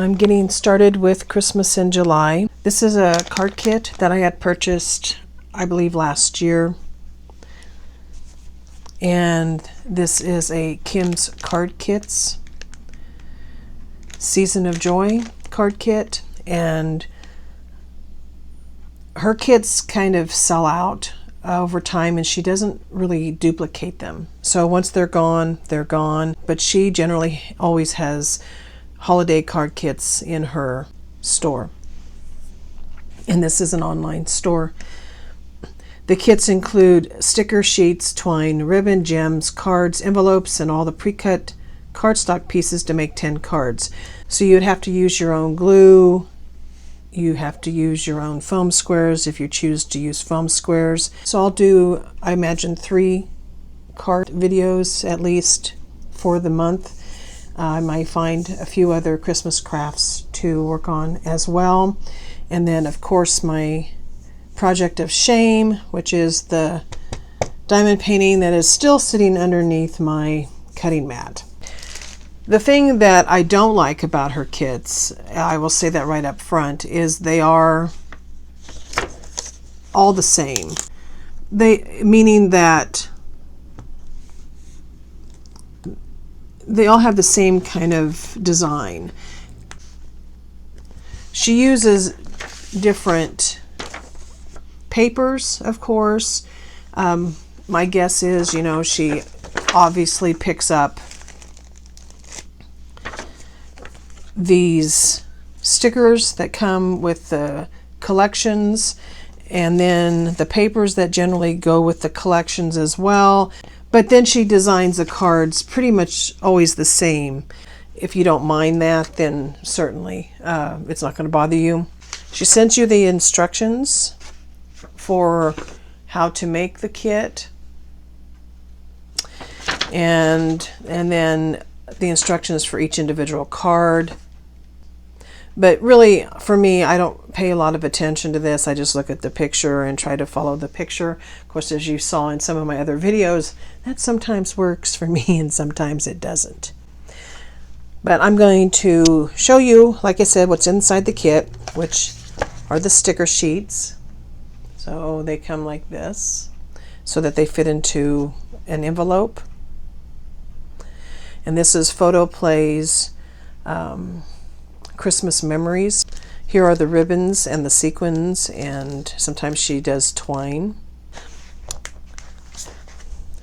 I'm getting started with Christmas in July. This is a card kit that I had purchased, I believe, last year. And this is a Kim's Card Kits Season of Joy card kit. And her kits kind of sell out over time, and she doesn't really duplicate them. So once they're gone, they're gone. But she generally always has holiday card kits in her store. And this is an online store. The kits include sticker sheets, twine, ribbon, gems, cards, envelopes, and all the pre-cut cardstock pieces to make 10 cards. So you'd have to use your own glue. You have to use your own foam squares if you choose to use foam squares. So I'll do, I imagine, 3 card videos at least for the month. I might find a few other Christmas crafts to work on as well. And then, of course, my project of shame, which is the diamond painting that is still sitting underneath my cutting mat. The thing that I don't like about her kits, I will say that right up front, is they are all the same. Meaning that they all have the same kind of design. She uses different papers, of course. My guess is, she obviously picks up these stickers that come with the collections, and then the papers that generally go with the collections as well. But then she designs the cards pretty much always the same. If you don't mind that, then certainly it's not going to bother you. She sends you the instructions for how to make the kit, and then the instructions for each individual card. But really, for me, I don't pay a lot of attention to this. I just look at the picture and try to follow the picture. Of course, as you saw in some of my other videos, that sometimes works for me and sometimes it doesn't. But I'm going to show you, like I said, what's inside the kit, which are the sticker sheets. So they come like this, so that they fit into an envelope. And this is Photoplay's Christmas Memories. Here are the ribbons and the sequins, and sometimes she does twine.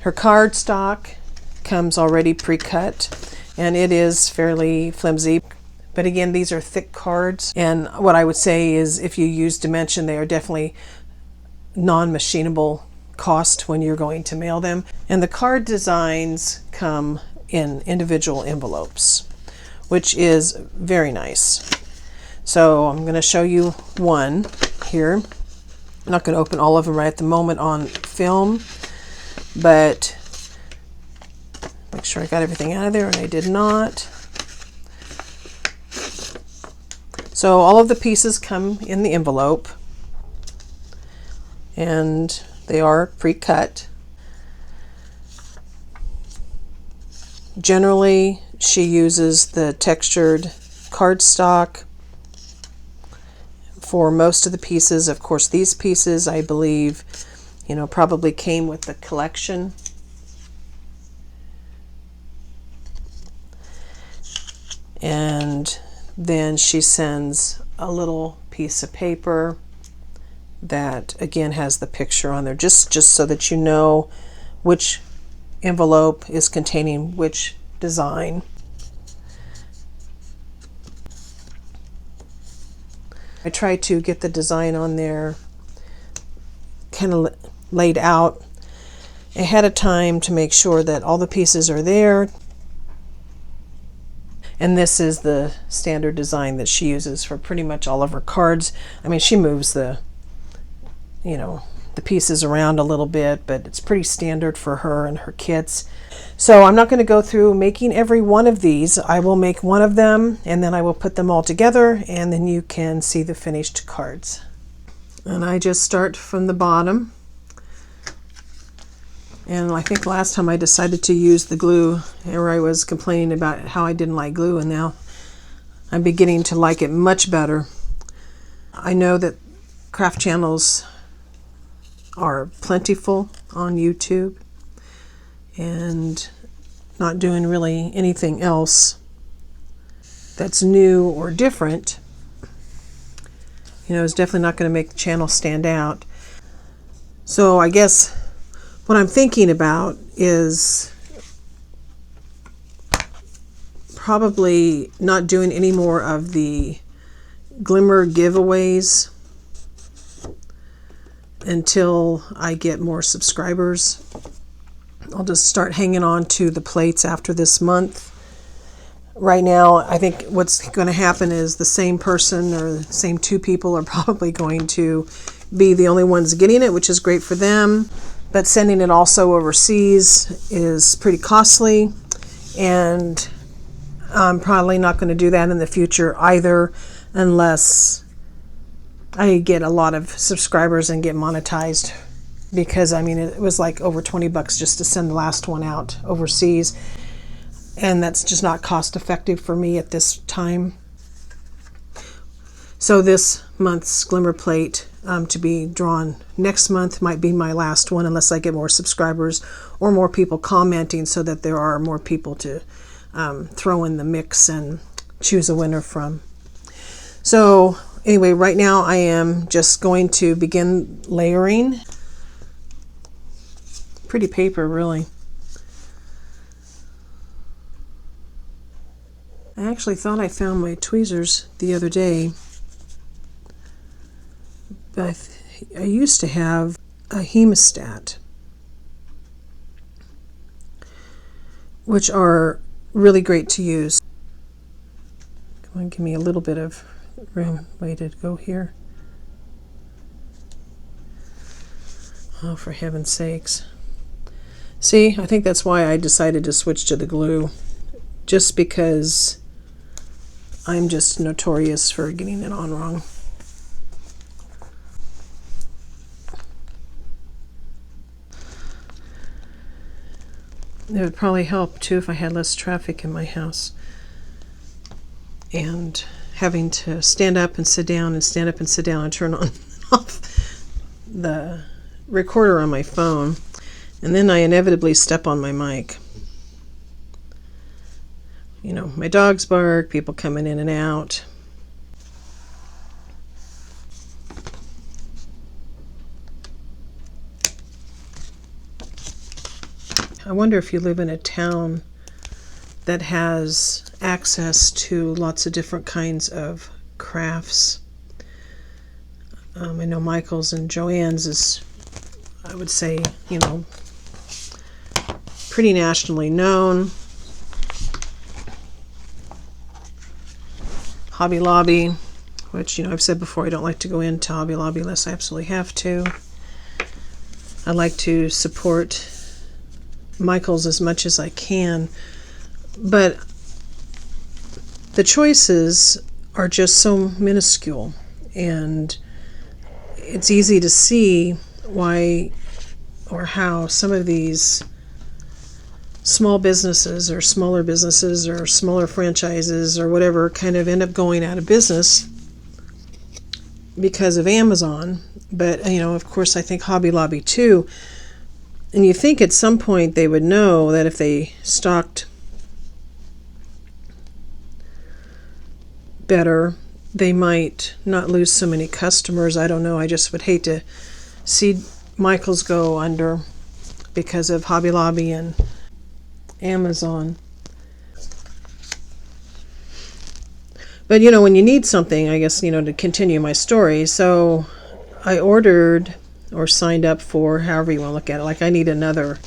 Her cardstock comes already pre-cut, and it is fairly flimsy. But again, these are thick cards, and what I would say is if you use Dimension, they are definitely non-machinable cost when you're going to mail them. And the card designs come in individual envelopes, which is very nice. So I'm going to show you one here. I'm not going to open all of them right at the moment on film, but make sure I got everything out of there, and I did not. So all of the pieces come in the envelope, and they are pre-cut. Generally, she uses the textured cardstock for most of the pieces. Of course, these pieces, I believe, probably came with the collection. And then she sends a little piece of paper that again has the picture on there, just so that you know which envelope is containing which design. I try to get the design on there kind of laid out ahead of time to make sure that all the pieces are there. And this is the standard design that she uses for pretty much all of her cards. I mean, she moves the pieces around a little bit, but it's pretty standard for her and her kits. So I'm not going to go through making every one of these. I will make one of them, and then I will put them all together, and then you can see the finished cards. And I just start from the bottom. And I think last time I decided to use the glue, or I was complaining about how I didn't like glue, and now I'm beginning to like it much better. I know that craft channels are plentiful on YouTube and not doing really anything else that's new or different, is definitely not going to make the channel stand out. So I guess what I'm thinking about is probably not doing any more of the Glimmer giveaways until I get more subscribers. I'll just start hanging on to the plates after this month. Right now, I think what's going to happen is the same person or the same two people are probably going to be the only ones getting it, which is great for them. But sending it also overseas is pretty costly, and I'm probably not going to do that in the future either, unless I get a lot of subscribers and get monetized. Because it was like over $20 just to send the last one out overseas, and that's just not cost effective for me at this time. So this month's Glimmer plate to be drawn next month might be my last one, unless I get more subscribers or more people commenting, so that there are more people to throw in the mix and choose a winner from. So anyway, right now I am just going to begin layering. Pretty paper, really. I actually thought I found my tweezers the other day, but I used to have a hemostat, which are really great to use. Come on, give me a little bit of room. Way to go here. Oh, for heaven's sakes. See, I think that's why I decided to switch to the glue, just because I'm just notorious for getting it on wrong. It would probably help too if I had less traffic in my house, and having to stand up and sit down and stand up and sit down and turn on and off the recorder on my phone. And then I inevitably step on my mic. My dogs bark, people coming in and out. I wonder if you live in a town that has access to lots of different kinds of crafts. I know Michael's and Joann's is, I would say, pretty nationally known. Hobby Lobby, which, I've said before, I don't like to go into Hobby Lobby unless I absolutely have to. I like to support Michael's as much as I can, but the choices are just so minuscule, and it's easy to see why or how some of these small businesses or smaller businesses or smaller franchises or whatever kind of end up going out of business because of Amazon. But, of course, I think Hobby Lobby too. And you think at some point they would know that if they stocked better, they might not lose so many customers. I don't know. I just would hate to see Michael's go under because of Hobby Lobby and Amazon. But when you need something, I guess, to continue my story, so I ordered or signed up for, however you want to look at it, like I need another,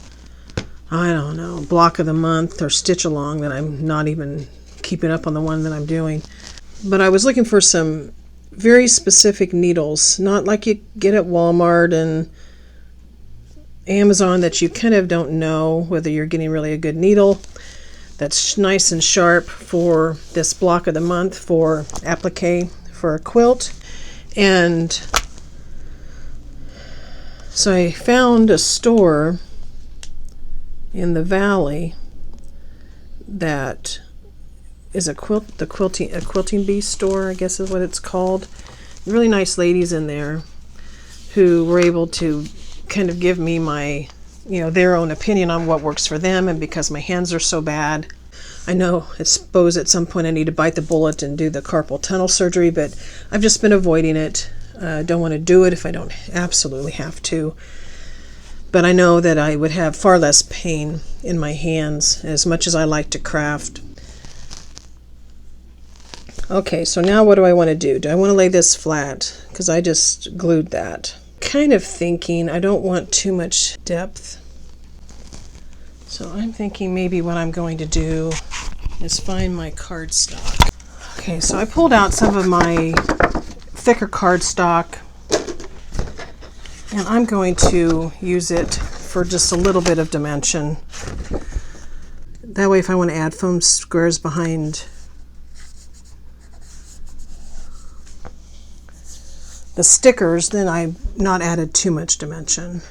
I don't know, block of the month or stitch along that I'm not even keeping up on the one that I'm doing. But I was looking for some very specific needles, not like you get at Walmart and Amazon, that you kind of don't know whether you're getting really a good needle that's nice and sharp for this block of the month for applique for a quilt. And so I found a store in the valley that is a quilting bee store, I guess is what it's called. Really nice ladies in there who were able to kind of give me my, their own opinion on what works for them. And because my hands are so bad, I know, I suppose at some point I need to bite the bullet and do the carpal tunnel surgery, but I've just been avoiding it. Don't want to do it if I don't absolutely have to. But I know that I would have far less pain in my hands, as much as I like to craft. Okay, so now what do I want to do? Do I want to lay this flat? Because I just glued that. Kind of thinking I don't want too much depth. So I'm thinking maybe what I'm going to do is find my cardstock. Okay, so I pulled out some of my thicker cardstock, and I'm going to use it for just a little bit of dimension. That way, if I want to add foam squares behind the stickers, then I've not added too much dimension.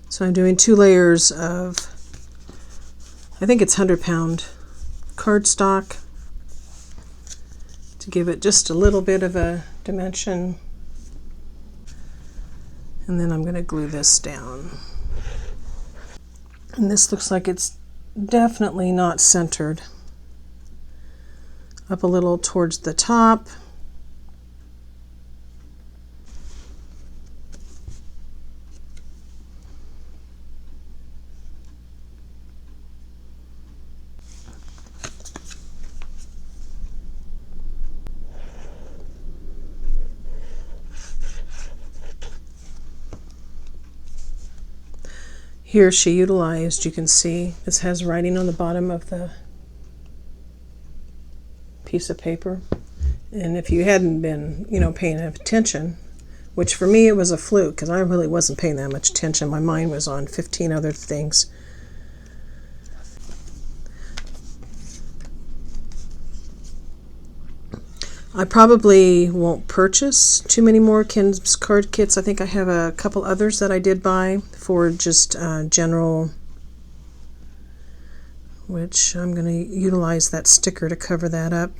So I'm doing 2 layers of, I think it's 100-pound cardstock to give it just a little bit of a dimension. And then I'm going to glue this down. And this looks like it's definitely not centered. Up a little towards the top. Here she utilized, you can see, this has writing on the bottom of the piece of paper. And if you hadn't been, paying attention, which for me it was a fluke because I really wasn't paying that much attention. My mind was on 15 other things. I probably won't purchase too many more Ken's card kits. I think I have a couple others that I did buy for just general, which I'm going to utilize that sticker to cover that up.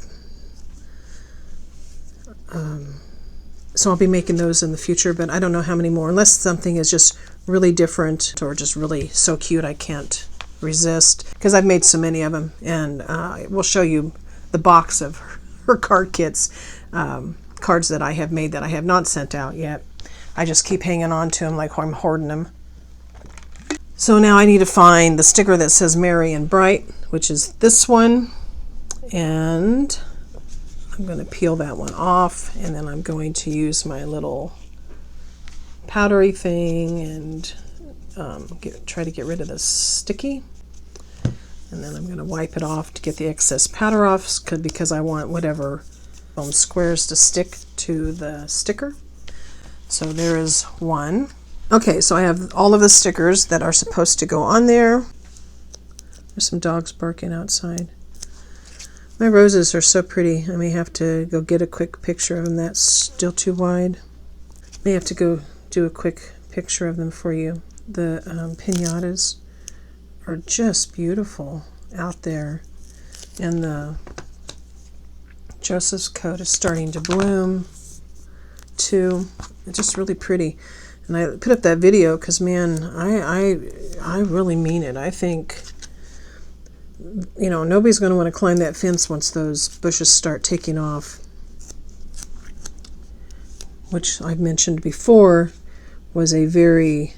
So I'll be making those in the future, but I don't know how many more, unless something is just really different or just really so cute I can't resist, because I've made so many of them, and we'll show you the box of her card kits, cards that I have made that I have not sent out yet. I just keep hanging on to them like I'm hoarding them. So now I need to find the sticker that says Merry and Bright, which is this one, and I'm going to peel that one off, and then I'm going to use my little powdery thing and try to get rid of the sticky. And then I'm going to wipe it off to get the excess powder off, because I want whatever foam squares to stick to the sticker. So there is one. Okay, so I have all of the stickers that are supposed to go on there. There's some dogs barking outside. My roses are so pretty. I may have to go get a quick picture of them. That's still too wide. May have to go do a quick picture of them for you. The piñatas are just beautiful out there, and the Joseph's coat is starting to bloom too. It's just really pretty. And I put up that video because, man, I really mean it. I think, nobody's going to want to climb that fence once those bushes start taking off, which I've mentioned before was a very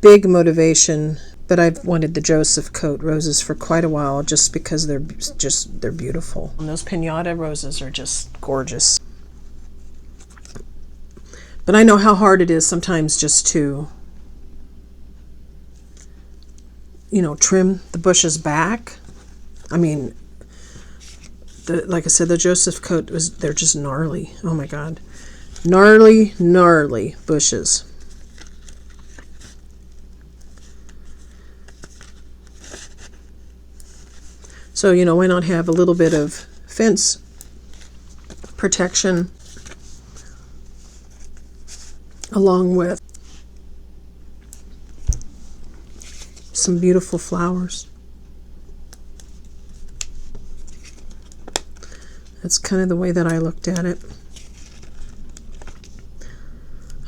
big motivation. But I've wanted the Joseph coat roses for quite a while, just because they're beautiful. And those piñata roses are just gorgeous. But I know how hard it is sometimes just to, trim the bushes back. I mean, like I said, the Joseph coat they're just gnarly. Oh my God. Gnarly bushes. So, why not have a little bit of fence protection along with some beautiful flowers. That's kind of the way that I looked at it.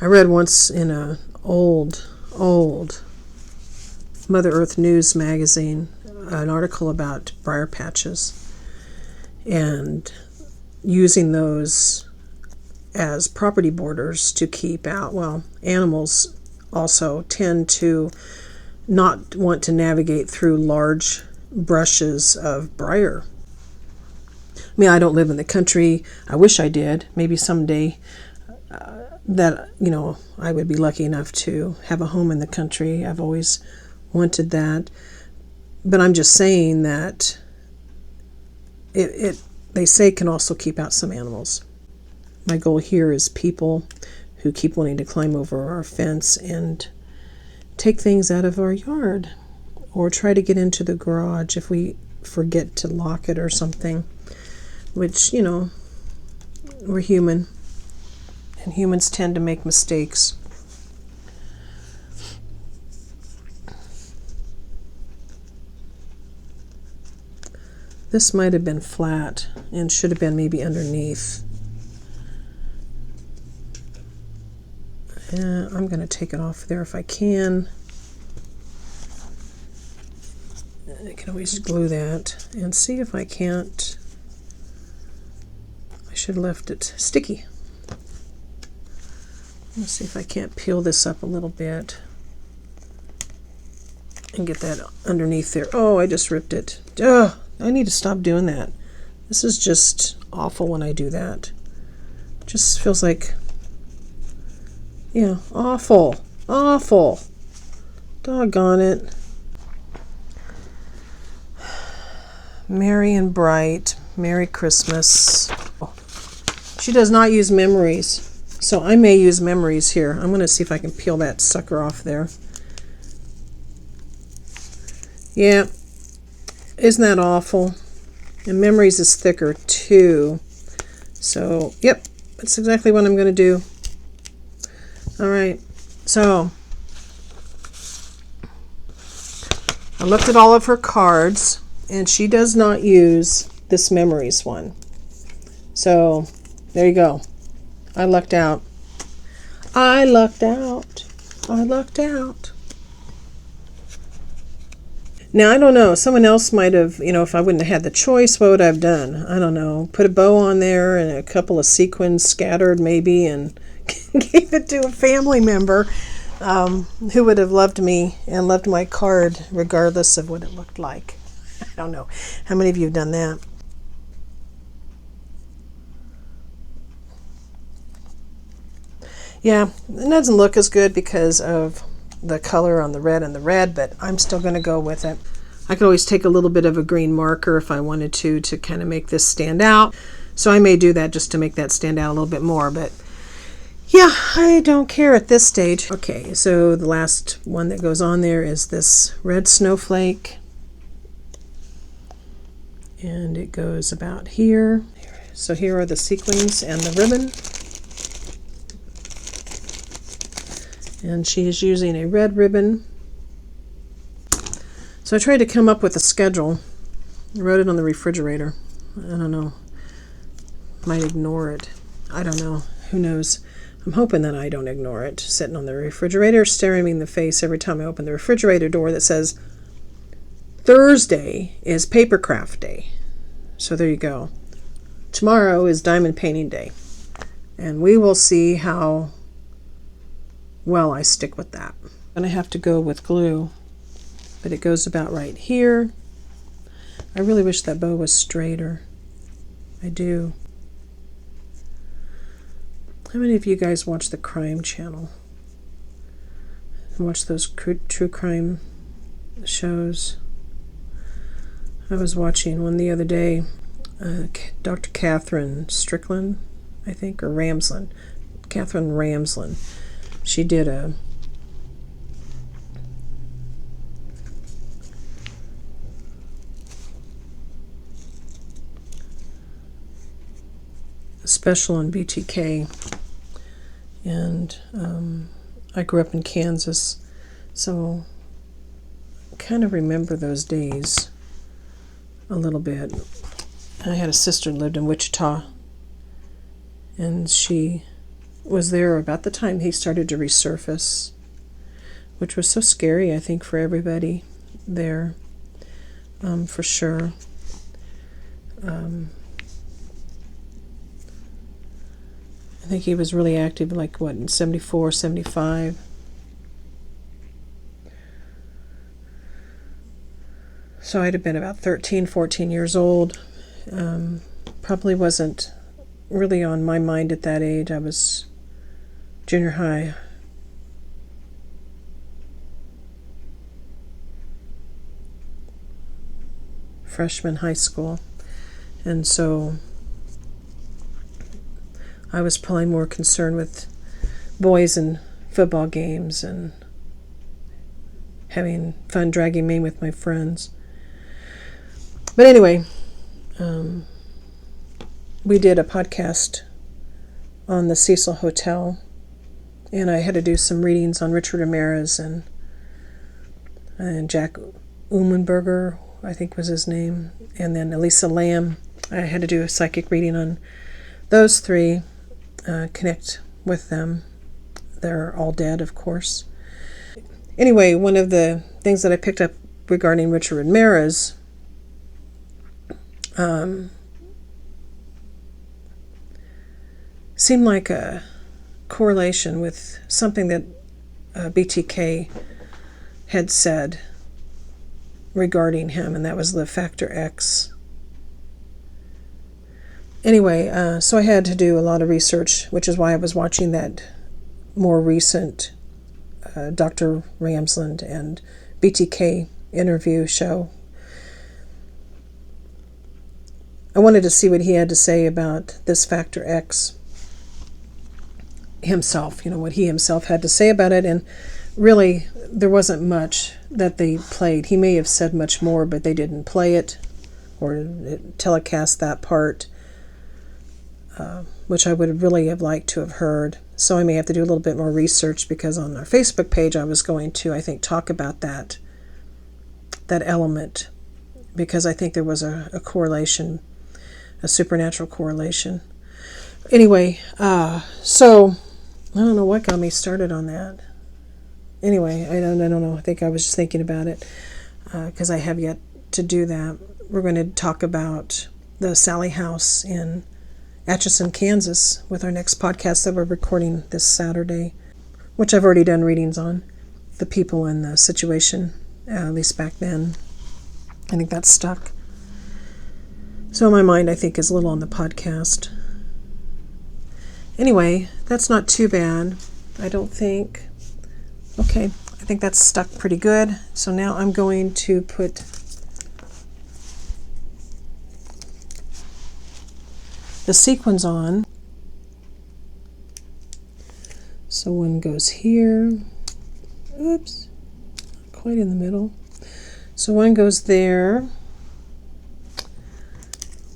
I read once in a old Mother Earth News magazine an article about briar patches and using those as property borders to keep out, well, animals also tend to not want to navigate through large brushes of briar. I mean, I don't live in the country. I wish I did. Maybe someday that, I would be lucky enough to have a home in the country. I've always wanted that. But I'm just saying that they say can also keep out some animals. My goal here is people who keep wanting to climb over our fence and take things out of our yard or try to get into the garage if we forget to lock it or something, which, we're human and humans tend to make mistakes. This might have been flat and should have been maybe underneath. I'm going to take it off there if I can. I can always glue that and see if I can't. I should have left it sticky. Let's see if I can't peel this up a little bit and get that underneath there. Oh, I just ripped it. Ugh, I need to stop doing that. This is just awful when I do that. It just feels like, yeah, awful. Doggone it. Merry and bright. Merry Christmas. She does not use memories, so I may use memories here. I'm going to see if I can peel that sucker off there. Yeah, isn't that awful? And memories is thicker too. So, yep, that's exactly what I'm going to do. All right, so I looked at all of her cards, and she does not use this memories one. So, there you go. I lucked out. I lucked out. Now, I don't know. Someone else might have, if I wouldn't have had the choice, what would I have done? I don't know. Put a bow on there and a couple of sequins scattered maybe and gave it to a family member who would have loved me and loved my card regardless of what it looked like. I don't know. How many of you have done that? Yeah, it doesn't look as good because of the color on the red and the red, but I'm still going to go with it. I could always take a little bit of a green marker if I wanted to kind of make this stand out. So I may do that just to make that stand out a little bit more, but yeah, I don't care at this stage. Okay, so the last one that goes on there is this red snowflake. And it goes about here. So here are the sequins and the ribbon. And she is using a red ribbon. So I tried to come up with a schedule. I wrote it on the refrigerator. I don't know. Might ignore it. I don't know. Who knows? I'm hoping that I don't ignore it. Sitting on the refrigerator, staring me in the face every time I open the refrigerator door that says, Thursday is paper craft day. So there you go. Tomorrow is diamond painting day. And we will see how well I stick with that. I'm going to have to go with glue, but it goes about right here. I really wish that bow was straighter. I do. How many of you guys watch the Crime Channel? Watch those true crime shows? I was watching one the other day. Dr. Catherine Strickland, I think, or Ramsland. Catherine Ramsland. She did a special on BTK, and I grew up in Kansas, so kind of remember those days a little bit. I had a sister who lived in Wichita, and she was there about the time he started to resurface, which was so scary, I think, for everybody there, for sure. I think he was really active, like, what, in 74, 75? So I'd have been about 13, 14 years old. Probably wasn't really on my mind at that age. I was junior high. Freshman high school. And so I was probably more concerned with boys and football games and having fun dragging me with my friends. But anyway, we did a podcast on the Cecil Hotel, and I had to do some readings on Richard Ramirez and Jack Umenberger, I think was his name, and then Elisa Lam. I had to do a psychic reading on those three, connect with them. They're all dead, of course. Anyway, one of the things that I picked up regarding Richard Ramirez seemed like a correlation with something that BTK had said regarding him, and that was the factor X. Anyway, so I had to do a lot of research, which is why I was watching that more recent Dr. Ramsland and BTK interview show. I wanted to see what he had to say about this factor X himself, what he himself had to say about it, and really there wasn't much that they played. He may have said much more, but they didn't play it or telecast that part, which I would really have liked to have heard. So I may have to do a little bit more research, because on our Facebook page I was going to, I think, talk about that element, because I think there was a correlation, a supernatural correlation. Anyway, so I don't know what got me started on that. Anyway, I don't know. I think I was just thinking about it, because I have yet to do that. We're going to talk about the Sally House in Atchison, Kansas, with our next podcast that we're recording this Saturday, which I've already done readings on, the people and the situation, at least back then. I think that's stuck. So my mind, I think, is a little on the podcast. Anyway, that's not too bad, I don't think. Okay, I think that's stuck pretty good. So now I'm going to put the sequins on. So one goes here. Oops, not quite in the middle. So one goes there.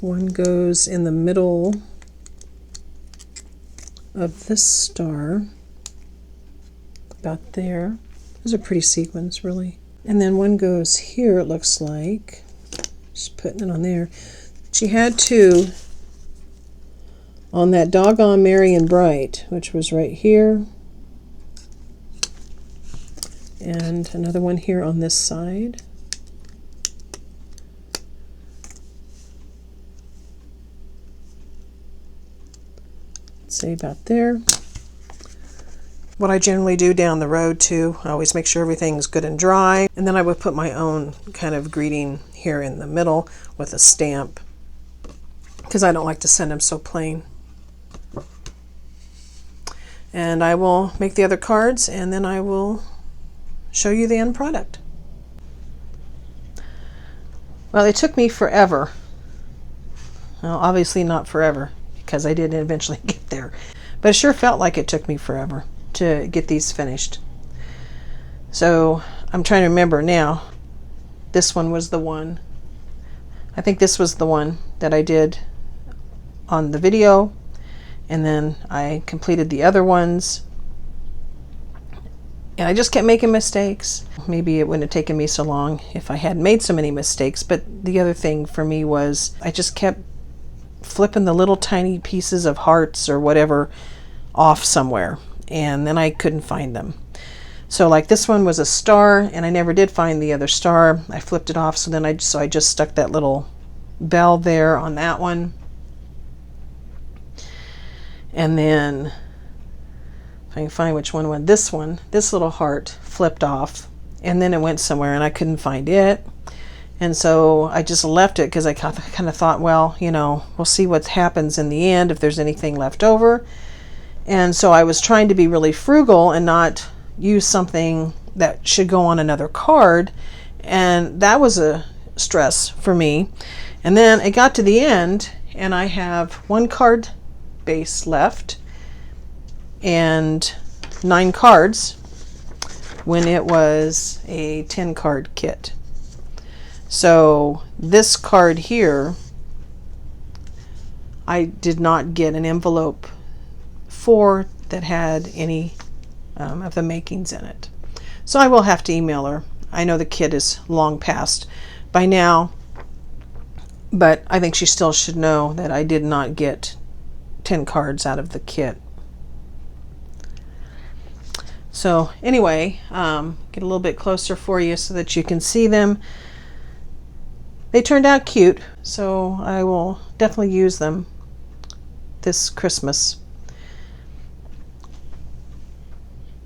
One goes in the middle of this star, about there. Those are pretty sequins, really. And then one goes here, it looks like. Just putting it on there. She had two on that doggone Marion Bright, which was right here. And another one here on this side. Say about there. What I generally do down the road too, I always make sure everything's good and dry, and then I would put my own kind of greeting here in the middle with a stamp, because I don't like to send them so plain. And I will make the other cards, and then I will show you the end product. Well, it took me forever. Well, obviously not forever, because I did eventually get there. But it sure felt like it took me forever to get these finished. So I'm trying to remember now. This one was the one. I think this was the one that I did on the video. And then I completed the other ones. And I just kept making mistakes. Maybe it wouldn't have taken me so long if I hadn't made so many mistakes. But the other thing for me was I just kept flipping the little tiny pieces of hearts or whatever off somewhere, and then I couldn't find them. So like this one was a star, and I never did find the other star. I flipped it off, so then I just stuck that little bell there on that one. And then if I can find which one went, this one, this little heart flipped off, and then it went somewhere and I couldn't find it. And so I just left it because I kind of thought, well, you know, we'll see what happens in the end if there's anything left over. And so I was trying to be really frugal and not use something that should go on another card. And that was a stress for me. And then it got to the end and I have one card base left and 9 cards when it was a 10 card kit. So this card here, I did not get an envelope for that had any of the makings in it. So I will have to email her. I know the kit is long past by now, but I think she still should know that I did not get 10 cards out of the kit. So anyway, get a little bit closer for you so that you can see them. They turned out cute, so I will definitely use them this Christmas.